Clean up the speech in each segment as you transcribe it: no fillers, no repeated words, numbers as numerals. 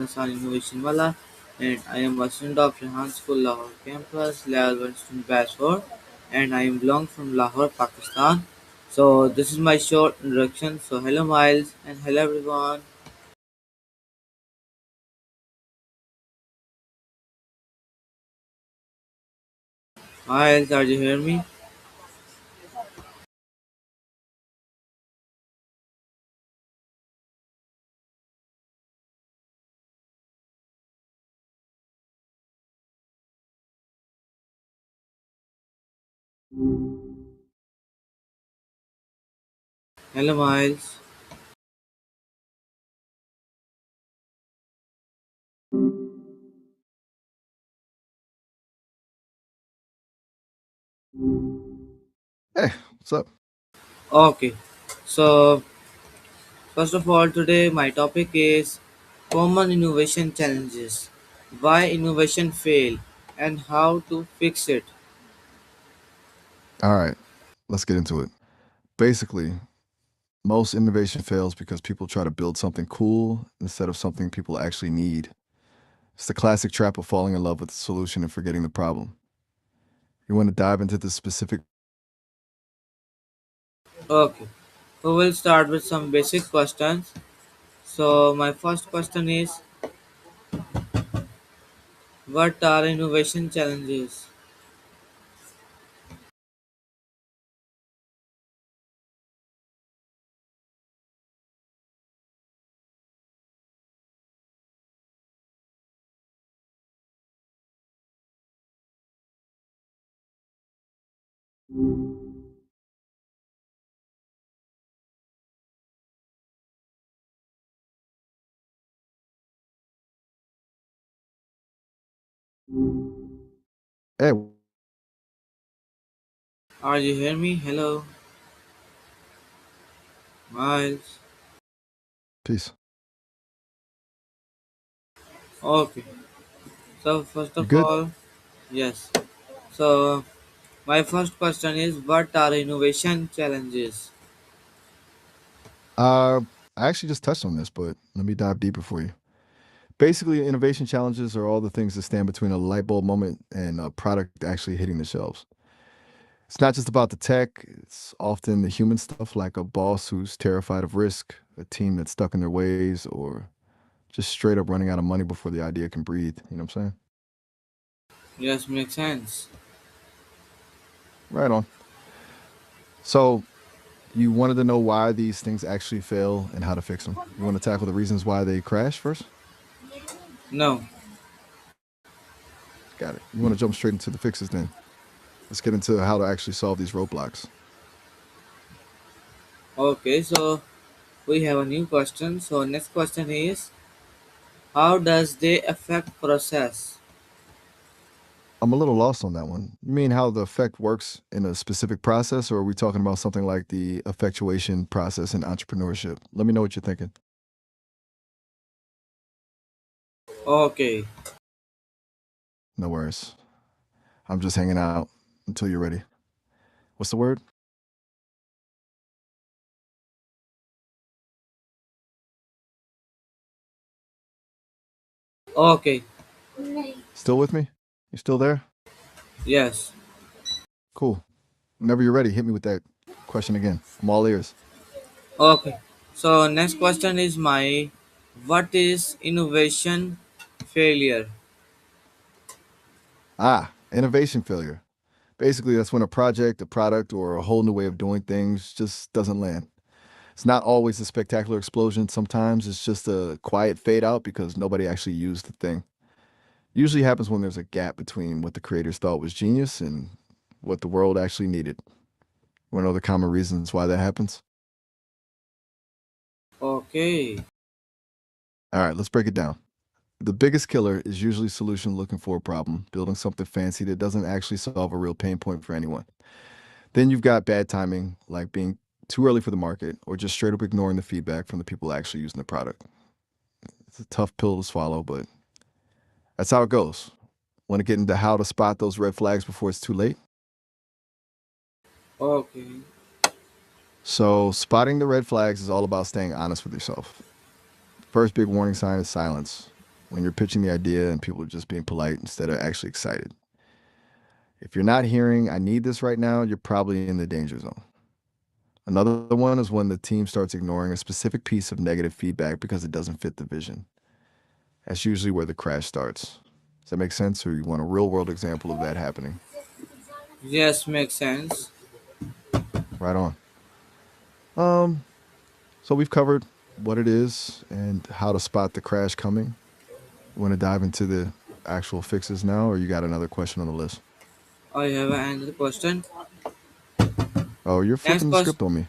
on Innovation Wala, and I am a student of Rehan School Lahore campus, level 1 student batch 4, and I am belong from Lahore, Pakistan. So this is my short introduction. So hello Miles and hello everyone. Miles, are you hearing me? Hello Miles. Hey, what's up? Okay. So first of all, today my topic is common innovation challenges. Why innovation fail and how to fix it. All right, let's get into it. Basically, most innovation fails because people try to build something cool instead of something people actually need. It's the classic trap of falling in love with the solution and forgetting the problem. You want to dive into the specific. Okay. So we'll start with some basic questions. So my first question is, what are innovation challenges? Hey, Are you hear me? Hello, Miles. peace. Okay. So first You of good? all, yes. So my first question is, what are innovation challenges? Uh, I actually just touched on this, but let me dive deeper for you. Basically, innovation challenges are all the things that stand between a light bulb moment and a product actually hitting the shelves. It's not just about the tech, it's often the human stuff like a boss who's terrified of risk, a team that's stuck in their ways, or just straight up running out of money before the idea can breathe. You know what I'm saying? Yes, makes sense. Right on. So, you wanted to know why these things actually fail and how to fix them. You want to tackle the reasons why they crash first? No. Got it. You want to jump straight into the fixes then? Let's get into how to actually solve these roadblocks. Okay. So we have a new question. So next question is, how does they affect process? I'm a little lost on that one. You mean how the effect works in a specific process, or are we talking about something like the effectuation process in entrepreneurship? Let me know what you're thinking. Okay. No worries. I'm just hanging out until you're ready. What's the word? Okay. Still with me? You still there? Yes. Cool. Whenever you're ready, hit me with that question again. I'm all ears. Okay. So next question is my, what is innovation failure? Innovation failure. Basically, that's when a project, a product, or a whole new way of doing things just doesn't land. It's not always a spectacular explosion. Sometimes it's just a quiet fade out because nobody actually used the thing. Usually happens when there's a gap between what the creators thought was genius and what the world actually needed. Want to know the common reasons why that happens? Okay. All right, let's break it down. The biggest killer is usually a solution looking for a problem, building something fancy that doesn't actually solve a real pain point for anyone. Then you've got bad timing, like being too early for the market or just straight up ignoring the feedback from the people actually using the product. It's a tough pill to swallow, but that's how it goes. Want to get into how to spot those red flags before it's too late? Okay. So, spotting the red flags is all about staying honest with yourself. First big warning sign is silence. when you're pitching the idea and people are just being polite instead of actually excited. If you're not hearing, I need this right now, you're probably in the danger zone. Another one is when the team starts ignoring a specific piece of negative feedback because it doesn't fit the vision. That's usually where the crash starts. Does that make sense? Or you want a real world example of that happening? Yes, makes sense. Right on. Um, so we've covered what it is and how to spot the crash coming. You want to dive into the actual fixes now, or you got another question on the list? I have another question. Oh, you're Next flipping the question. script on me.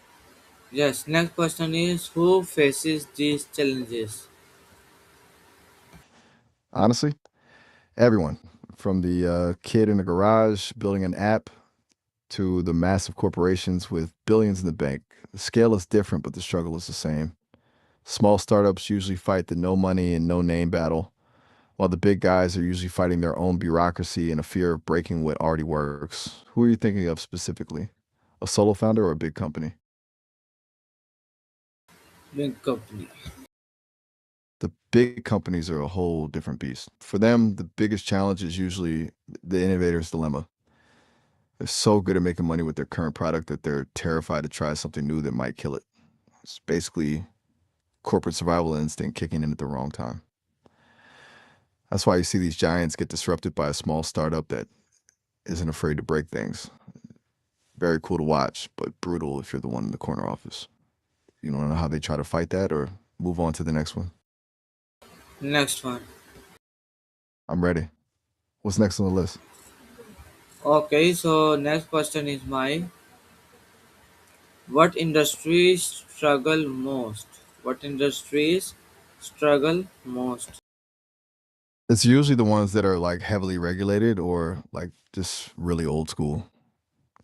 Yes, next question is who faces these challenges? Honestly, everyone from the kid in the garage building an app to the massive corporations with billions in the bank. The scale is different, but the struggle is the same. Small startups usually fight the no money and no name battle, while the big guys are usually fighting their own bureaucracy and a fear of breaking what already works. Who are you thinking of specifically? A solo founder or a big company? Big company. The big companies are a whole different beast. For them, the biggest challenge is usually the innovator's dilemma. They're so good at making money with their current product that they're terrified to try something new that might kill it. It's basically corporate survival instinct kicking in at the wrong time. That's why you see these giants get disrupted by a small startup that isn't afraid to break things. Very cool to watch, but brutal if you're the one in the corner office. You don't know how they try to fight that or move on to the next one? Next one. I'm ready. What's next on the list? Okay, so next question is my what industries struggle most? What industries struggle most? It's usually the ones that are like heavily regulated or like just really old school.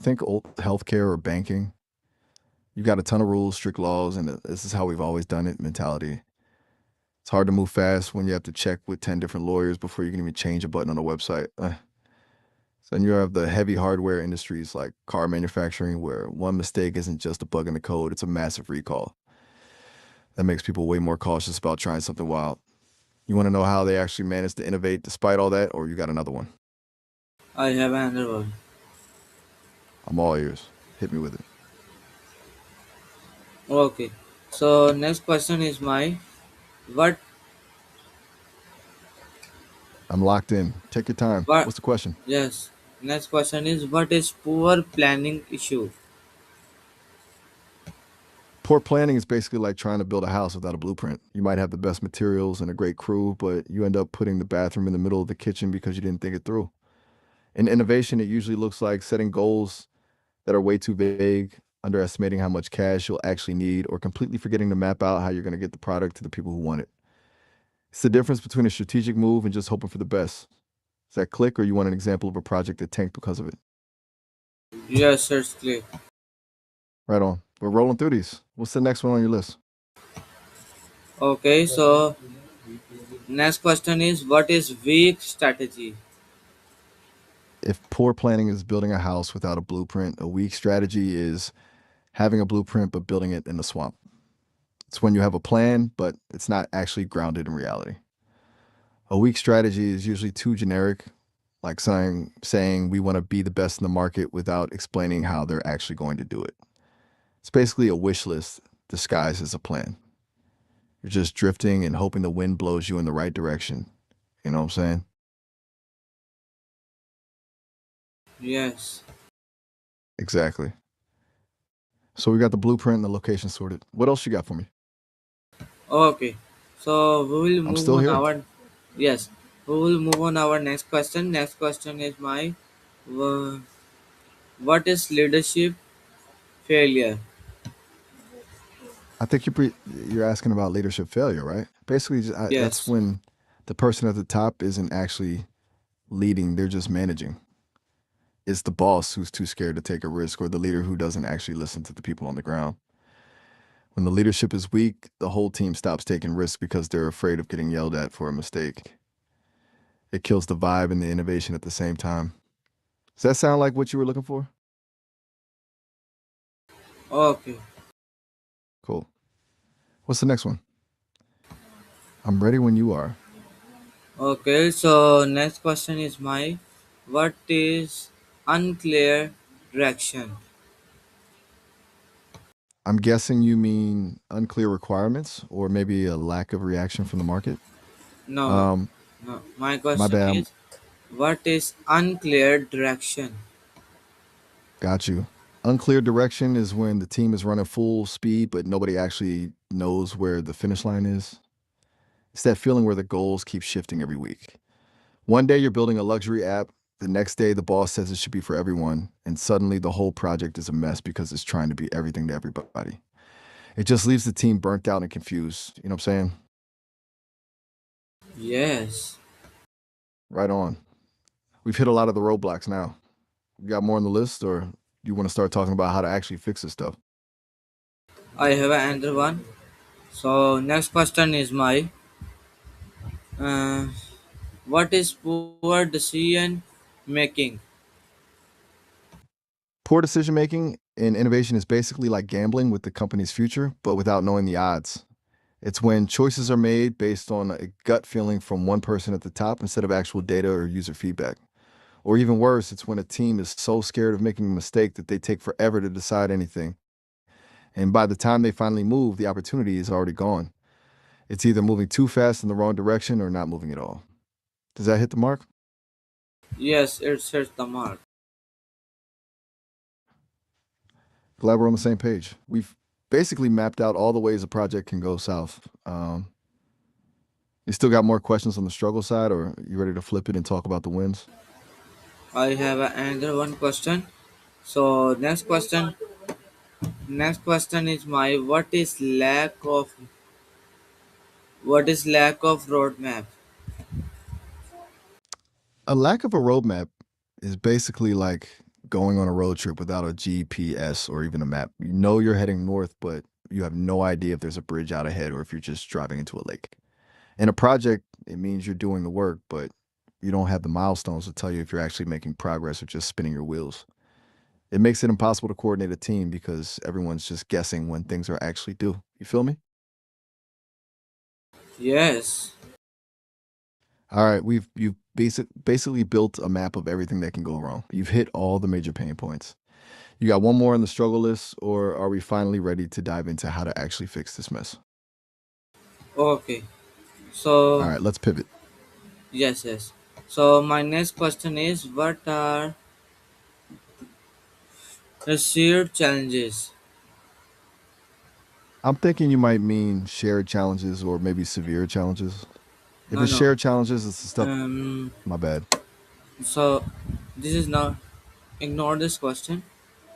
Think old healthcare or banking. You've got a ton of rules, strict laws, and this is how we've always done it mentality. It's hard to move fast when you have to check with 10 different lawyers before you can even change a button on a website. So then you have the heavy hardware industries like car manufacturing, where one mistake isn't just a bug in the code, it's a massive recall. That makes people way more cautious about trying something wild. You want to know how they actually managed to innovate despite all that, or you got another one? I have another one. I'm all ears. Hit me with it. Okay. So next question is my what I'm locked in. Take your time. what What's the question? yes. Next question is what is poor planning issue? Poor planning is basically like trying to build a house without a blueprint. You might have the best materials and a great crew, but you end up putting the bathroom in the middle of the kitchen because you didn't think it through. In innovation, it usually looks like setting goals that are way too vague, underestimating how much cash you'll actually need, or completely forgetting to map out how you're going to get the product to the people who want it. It's the difference between a strategic move and just hoping for the best. Does that click, or you want an example of a project that tanked because of it? Yes, it's clear. Right on. We're rolling through these. What's the next one on your list? Okay, so next question is what is weak strategy? If poor planning is building a house without a blueprint, a weak strategy is having a blueprint but building it in the swamp. It's when you have a plan, but it's not actually grounded in reality. A weak strategy is usually too generic, like saying we want to be the best in the market without explaining how they're actually going to do it. It's basically a wish list disguised as a plan. You're just drifting and hoping the wind blows you in the right direction. You know what I'm saying? Yes. Exactly. So we got the blueprint and the location sorted. What else you got for me? Okay. So we will I'm move still on here. our yes. We will move on our next question. Next question is my uh, what is leadership failure? I think you're asking about leadership failure, right? Basically, that's Yes. when the person at the top isn't actually leading; they're just managing. It's the boss who's too scared to take a risk, or the leader who doesn't actually listen to the people on the ground. When the leadership is weak, the whole team stops taking risks because they're afraid of getting yelled at for a mistake. It kills the vibe and the innovation at the same time. Does that sound like what you were looking for? Okay. Cool. What's the next one? I'm ready when you are. Okay, so next question is my what is unclear direction? I'm guessing you mean unclear requirements or maybe a lack of reaction from the market. No, Um, no. My my question bad. is what is unclear direction? Got you. Unclear direction is when the team is running full speed, but nobody actually knows where the finish line is. It's that feeling where the goals keep shifting every week. One day you're building a luxury app, the next day the boss says it should be for everyone, and suddenly the whole project is a mess because it's trying to be everything to everybody. It just leaves the team burnt out and confused. You know what I'm saying? Yes, Right on. We've hit a lot of the roadblocks now. You got more on the list, or you want to start talking about how to actually fix this stuff? I have another one. So next question is my uh, what is poor decision making? Poor decision making in innovation is basically like gambling with the company's future, but without knowing the odds. It's when choices are made based on a gut feeling from one person at the top instead of actual data or user feedback. Or even worse, it's when a team is so scared of making a mistake that they take forever to decide anything. And by the time they finally move, the opportunity is already gone. It's either moving too fast in the wrong direction or not moving at all. Does that hit the mark? Yes, it hits the mark. Glad we're on the same page. We've basically mapped out all the ways a project can go south. You still got more questions on the struggle side, or you ready to flip it and talk about the wins? I have another one question. So next question is my what is lack of roadmap? A lack of a roadmap is basically like going on a road trip without a GPS or even a map. You know you're heading north, but you have no idea if there's a bridge out ahead or if you're just driving into a lake. In a project, it means you're doing the work, but you don't have the milestones to tell you if you're actually making progress or just spinning your wheels. It makes it impossible to coordinate a team because everyone's just guessing when things are actually due. You feel me? Yes, All right, you've basically built a map of everything that can go wrong. You've hit all the major pain points. You got one more on the struggle list, or are we finally ready to dive into how to actually fix this mess? okay. All So right, let's pivot. yes. So my next question is what are the shared challenges? I'm thinking you might mean shared challenges or maybe severe challenges. If No, it's no. shared challenges, it's the stuff. Um. My bad. So this is not ignore this question.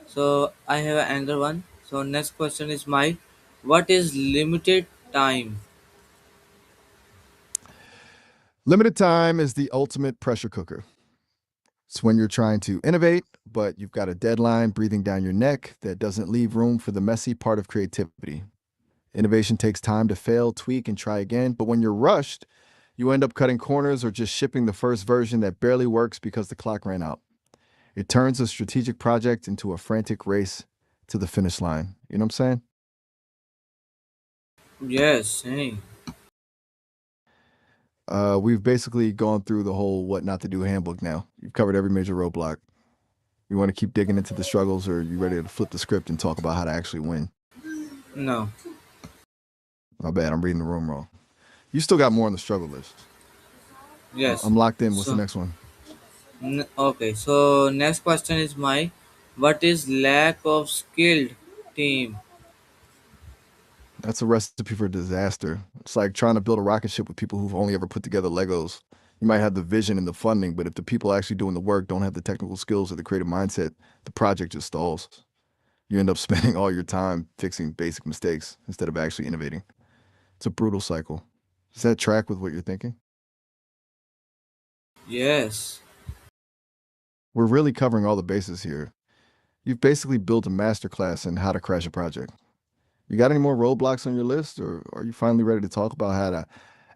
So I have another one. So next question is my what is limited time? Limited time is the ultimate pressure cooker. It's when you're trying to innovate, but you've got a deadline breathing down your neck that doesn't leave room for the messy part of creativity. Innovation takes time to fail, tweak, and try again, but when you're rushed, you end up cutting corners or just shipping the first version that barely works because the clock ran out. It turns a strategic project into a frantic race to the finish line. You know what I'm saying? Yes. Hey. We've basically gone through the whole what not to do handbook now. You've covered every major roadblock. You want to keep digging into the struggles, or are you ready to flip the script and talk about how to actually win? No. My bad, I'm reading the room wrong. You still got more on the struggle list. Yes. I'm locked in. What's the So next one? okay. So next question is my what is lack of skilled team? That's a recipe for disaster. It's like trying to build a rocket ship with people who've only ever put together Legos. You might have the vision and the funding, but if the people actually doing the work don't have the technical skills or the creative mindset, the project just stalls. You end up spending all your time fixing basic mistakes instead of actually innovating. It's a brutal cycle. Does that track with what you're thinking? Yes. We're really covering all the bases here. You've basically built a masterclass in how to crash a project. You got any more roadblocks on your list, or are you finally ready to talk about how to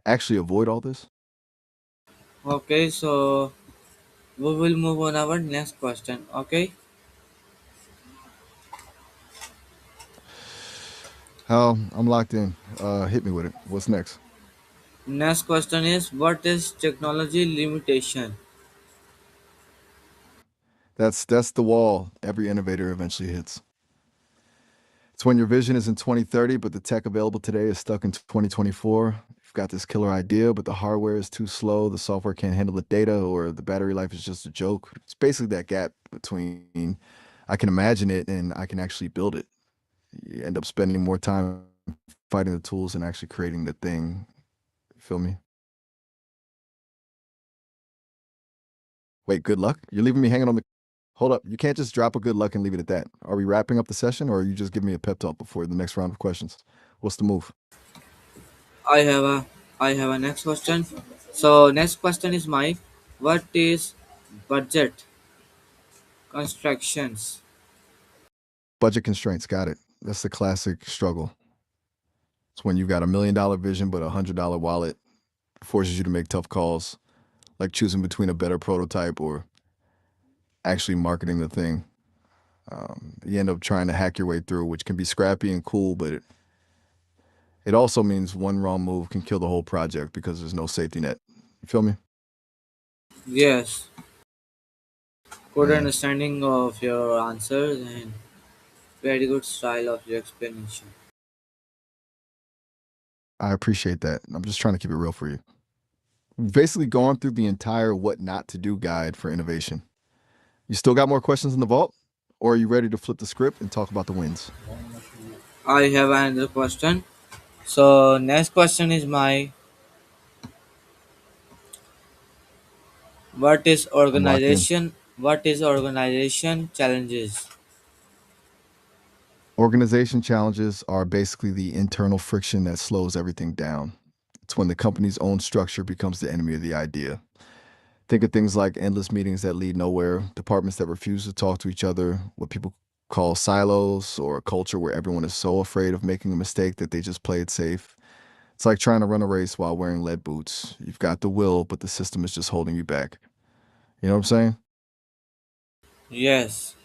actually avoid all this? Okay. So we will move on our next question. Okay. Hal, I'm locked in. Hit me with it. What's next? Next question is what is technology limitation? That's the wall every innovator eventually hits. It's when your vision is in 2030, but the tech available today is stuck in 2024. You've got this killer idea, but the hardware is too slow, the software can't handle the data, or the battery life is just a joke. It's basically that gap between I can imagine it and I can actually build it. You end up spending more time fighting the tools and actually creating the thing. Feel me? Wait, good luck? You're leaving me hanging on the. Hold up. You can't just drop a good luck and leave it at that. Are we wrapping up the session or are you just giving me a pep talk before the next round of questions? What's the move? I have a I have a next question. So next question is my what is budget constructions? Budget constraints. Got it. That's the classic struggle. It's when you've got $1 million vision, but $100 wallet forces you to make tough calls, like choosing between a better prototype or actually marketing the thing. You end up trying to hack your way through, which can be scrappy and cool, but it also means one wrong move can kill the whole project because there's no safety net. You feel me? Yes, good Man, understanding of your answers and very good style of your explanation. I appreciate that. I'm just trying to keep it real for you. We've basically gone through the entire what not to do guide for innovation. You still got more questions in the vault? Or are you ready to flip the script and talk about the wins? I have another question. So next question is my what is I'm locked in. organization challenges? Organization challenges are basically the internal friction that slows everything down. It's when the company's own structure becomes the enemy of the idea. Think of things like endless meetings that lead nowhere, departments that refuse to talk to each other, what people call silos, or a culture where everyone is so afraid of making a mistake that they just play it safe. It's like trying to run a race while wearing lead boots. You've got the will, but the system is just holding you back. You know what I'm saying? Yes.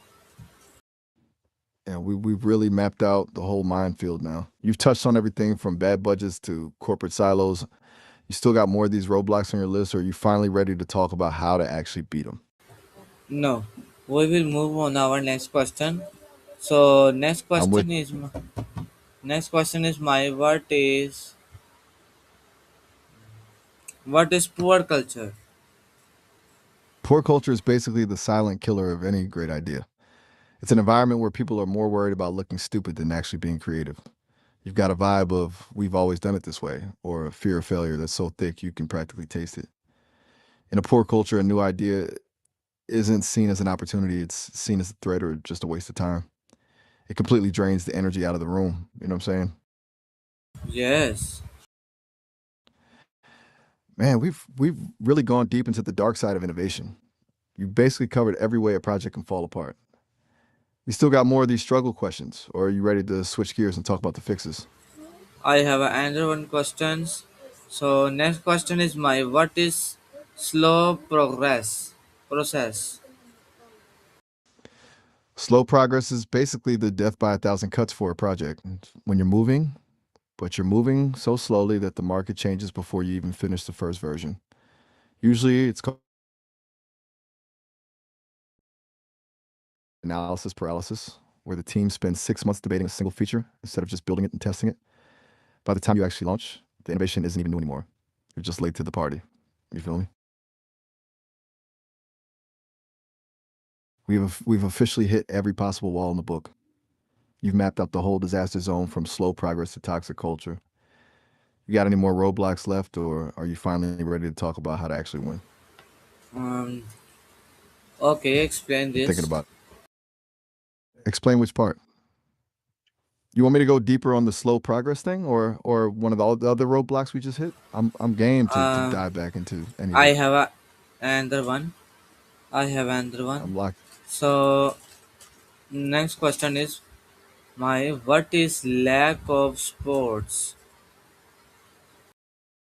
Yeah, we've really mapped out the whole minefield now. You've touched on everything from bad budgets to corporate silos. You still got more of these roadblocks on your list, or are you finally ready to talk about how to actually beat them? No. We will move on our next question. So I'm with you. next question is my what is poor culture? Poor culture is basically the silent killer of any great idea. It's an environment where people are more worried about looking stupid than actually being creative. You've got a vibe of we've always done it this way, or a fear of failure that's so thick you can practically taste it. In a poor culture, a new idea isn't seen as an opportunity, it's seen as a threat or just a waste of time. It completely drains the energy out of the room. You know what I'm saying? Yes. Man, we've really gone deep into the dark side of innovation. You've basically covered every way a project can fall apart. You still got more of these struggle questions, or are you ready to switch gears and talk about the fixes? I have another one questions. So next question is my what is slow progress process? Slow progress is basically the death by a thousand cuts for a project. It's when you're moving, but you're moving so slowly that the market changes before you even finish the first version. Usually it's called analysis paralysis, where the team spends 6 months debating a single feature instead of just building it and testing it. By the time you actually launch, the innovation isn't even new anymore. You're just late to the party. You feel me? We've officially hit every possible wall in the book. You've mapped out the whole disaster zone from slow progress to toxic culture. You got any more roadblocks left, or are you finally ready to talk about how to actually win? Um. Okay, explain I'm thinking this. about it. Explain which part. You want me to go deeper on the slow progress thing, or one of the other roadblocks we just hit? I'm game to Uh, dive back into any of I it. have another one. I have another one. I'm locked. So next question is my what is lack of sports?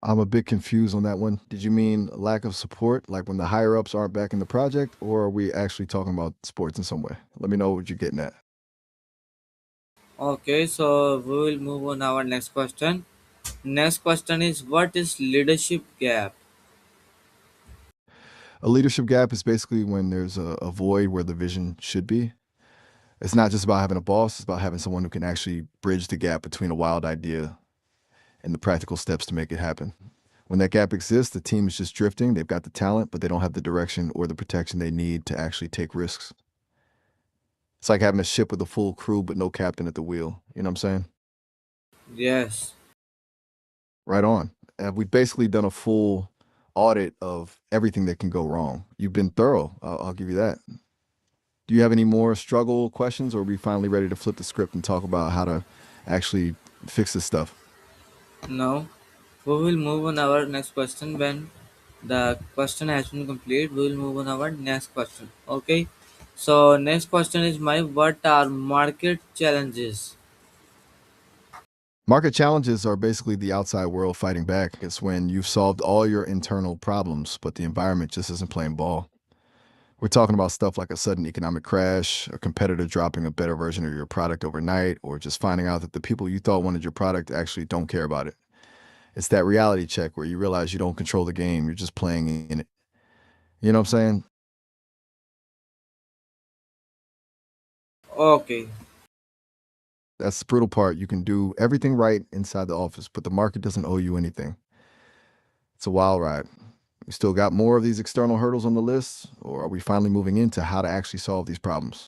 I'm a bit confused on that one. Did you mean lack of support, like when the higher ups aren't back in the project, or are we actually talking about sports in some way? Let me know what you're getting at. Okay, so we will move on our next question. Next question is what is leadership gap? A leadership gap is basically when there's a void where the vision should be. It's not just about having a boss, it's about having someone who can actually bridge the gap between a wild idea and the practical steps to make it happen. When that gap exists, the team is just drifting. They've got the talent, but they don't have the direction or the protection they need to actually take risks. It's like having a ship with a full crew, but no captain at the wheel. You know what I'm saying? Yes. Right on. We've basically done a full audit of everything that can go wrong. You've been thorough. I'll give you that. Do you have any more struggle questions, or are we finally ready to flip the script and talk about how to actually fix this stuff? Now we will move on our next question. When the question has been complete, we will move on our next question. Okay. So next question is my what are market challenges? Market challenges are basically the outside world fighting back. It's when you've solved all your internal problems, but the environment just isn't playing ball. We're talking about stuff like a sudden economic crash, a competitor dropping a better version of your product overnight, or just finding out that the people you thought wanted your product actually don't care about it. It's that reality check where you realize you don't control the game, you're just playing in it. You know what I'm saying? Okay. That's the brutal part. You can do everything right inside the office, but the market doesn't owe you anything. It's a wild ride. We still got more of these external hurdles on the list, or are we finally moving into how to actually solve these problems?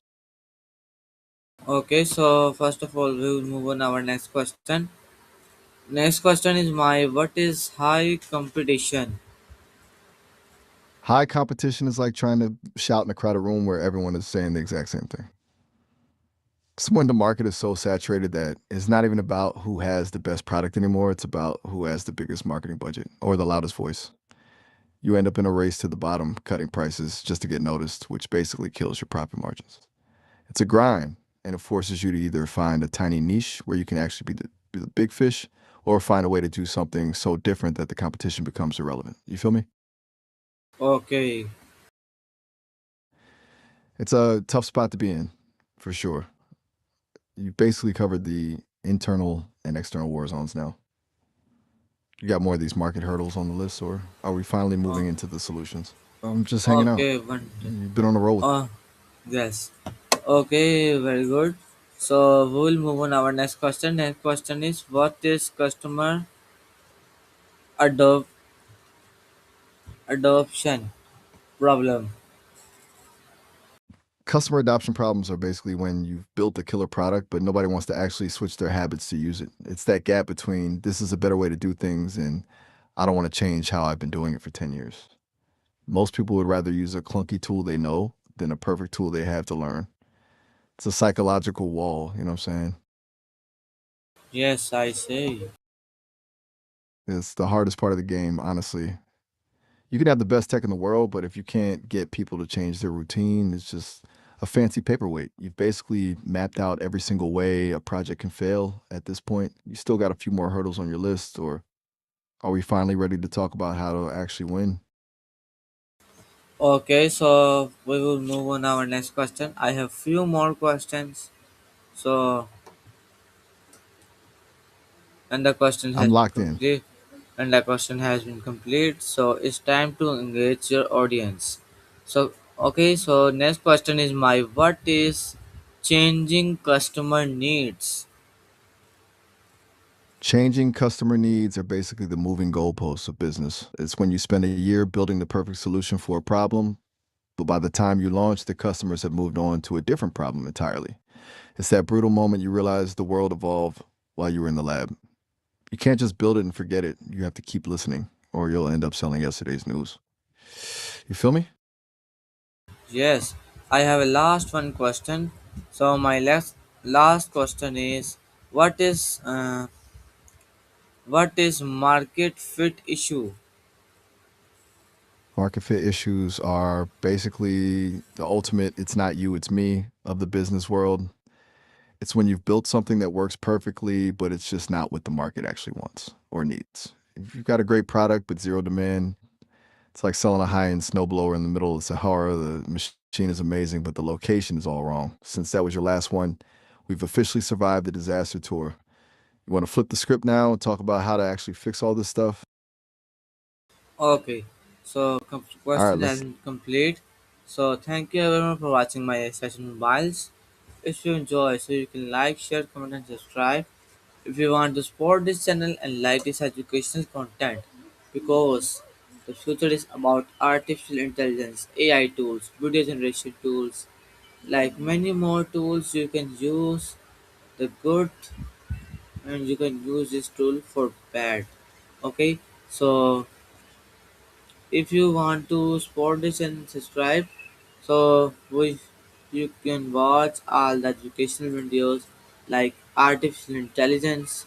Okay. So first of all, we will move on our next question. Next question is my what is high competition? High competition is like trying to shout in a crowded room where everyone is saying the exact same thing. It's when the market is so saturated that it's not even about who has the best product anymore. It's about who has the biggest marketing budget or the loudest voice. You end up in a race to the bottom, cutting prices just to get noticed, which basically kills your profit margins. It's a grind, and it forces you to either find a tiny niche where you can actually be the big fish, or find a way to do something so different that the competition becomes irrelevant. You feel me? Okay. It's a tough spot to be in, for sure. You basically covered the internal and external war zones now. You got more of these market hurdles on the list, or are we finally Uh, moving into the solutions? I'm just hanging out. okay. One. You've been on the roll with. Uh, yes. Okay. Very good. So we will move on our next question. Next question is what is customer adop- adoption problem? Customer adoption problems are basically when you've built a killer product, but nobody wants to actually switch their habits to use it. It's that gap between this is a better way to do things and I don't want to change how I've been doing it for 10 years. Most people would rather use a clunky tool they know than a perfect tool they have to learn. It's a psychological wall, you know what I'm saying? Yes, I say. It's the hardest part of the game, honestly. You can have the best tech in the world, but if you can't get people to change their routine, it's just a fancy paperweight. You've basically mapped out every single way a project can fail at this point. You still got a few more hurdles on your list, or are we finally ready to talk about how to actually win? Okay, so we will move on our next question. I have few more questions. So and the question I'm has been locked in. complete. And the question has been complete. So it's time to engage your audience. So okay, so next question is my what is changing customer needs? Changing customer needs are basically the moving goalposts of business. It's when you spend a year building the perfect solution for a problem, but by the time you launch, the customers have moved on to a different problem entirely. It's that brutal moment you realize the world evolved while you were in the lab. You can't just build it and forget it. You have to keep listening, or you'll end up selling yesterday's news. You feel me? Yes, I have a last one question. So my last question is what is market fit issue? Market fit issues are basically the ultimate it's not you, it's me of the business world. It's when you've built something that works perfectly, but it's just not what the market actually wants or needs. If you've got a great product but zero demand, it's like selling a high-end snowblower in the middle of the Sahara. The machine is amazing, but the location is all wrong. Since that was your last one, we've officially survived the disaster tour. You want to flip the script now and talk about how to actually fix all this stuff? Okay, so All right, question has let's. been complete. So thank you everyone for watching my session mobiles. If you enjoy, so you can like, share, comment, and subscribe. If you want to support this channel and like this educational content, because the future is about artificial intelligence, AI tools, video generation tools, like many more tools you can use the good and you can use this tool for bad. Okay, so if you want to support this and subscribe, so you can watch all the educational videos like artificial intelligence.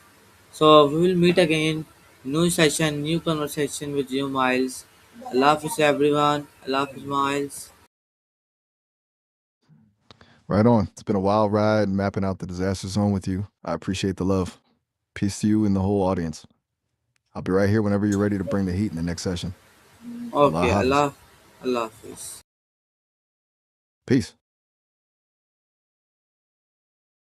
So we will meet again, new session, new conversation with you, Miles. Allah Hafiz everyone. Allah Hafiz, Miles. Right on. It's been a wild ride mapping out the disaster zone with you. I appreciate the love. Peace to you and the whole audience. I'll be right here whenever you're ready to bring the heat in the next session. Allah Okay, Hafiz. Allah Hafiz. Peace.